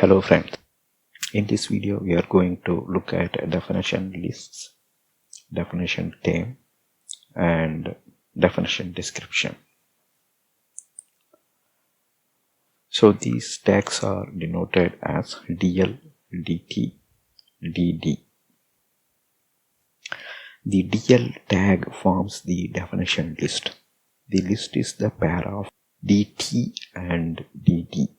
Hello friends, in this video we are going to look at definition lists, definition term and definition description. So these tags are denoted as DL, DT, DD. The DL tag forms the definition list. The list is the pair of DT and DD.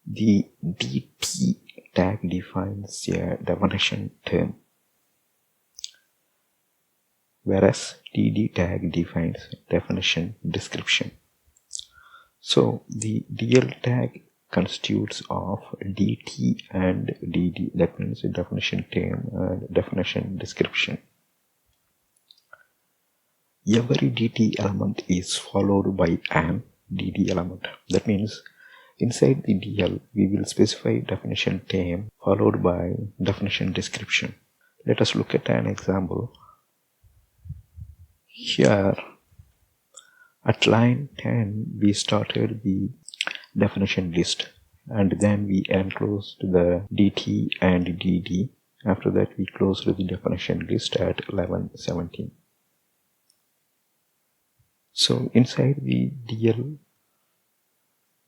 The DT tag defines a definition term, whereas DD tag defines definition description. So the DL tag constitutes of DT and DD, that means definition term and definition description. Every DT element is followed by an DD element. That means inside the DL, we will specify definition term followed by definition description. Let us look at an example. Here, at line 10, we started the definition list and then we enclosed the DT and DD. After that, we closed the definition list at 11:17. So inside the DL,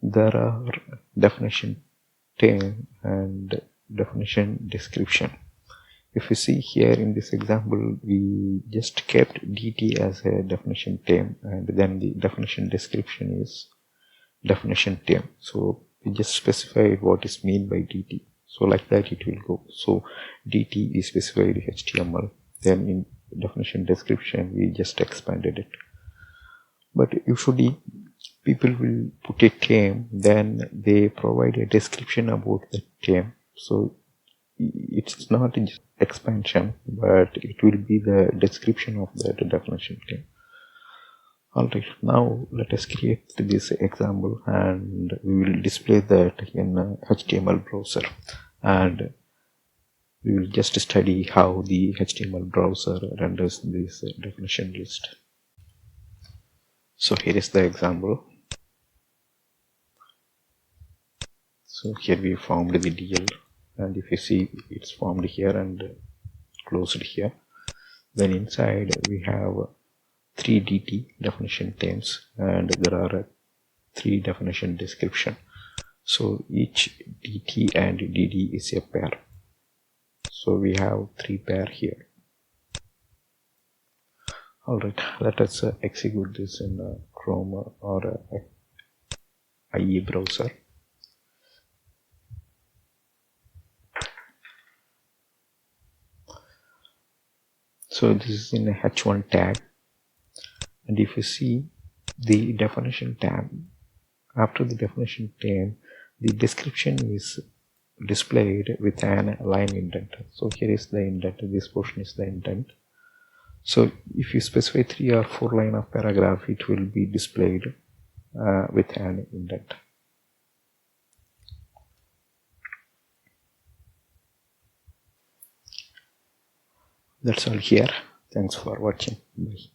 there are definition term and definition description. If you see here in this example, we just kept DT as a definition term and then the definition description is definition term. So we just specified what is meant by DT. So like that it will go. So DT is specified HTML. Then in definition description, we just expanded it. But usually people will put a term, then they provide a description about the term. So it's not just expansion, but it will be the description of the definition term. Alright, now let us create this example and we will display that in HTML browser, and we will just study how the HTML browser renders this definition list. So here is the example. So here we formed the DL, and if you see, it's formed here and closed here. Then inside we have 3 DT definition terms and there are 3 definition description. So each DT and DD is a pair. So we have 3 pair here. Alright, let us execute this in Chrome or IE browser. So this is in a H1 tag, and if you see the definition tab, after the definition term, the description is displayed with an line indent. So here is the indent, this portion is the indent. So if you specify 3 or 4 line of paragraph, it will be displayed with an indent. That's all here. Thanks for watching. Bye.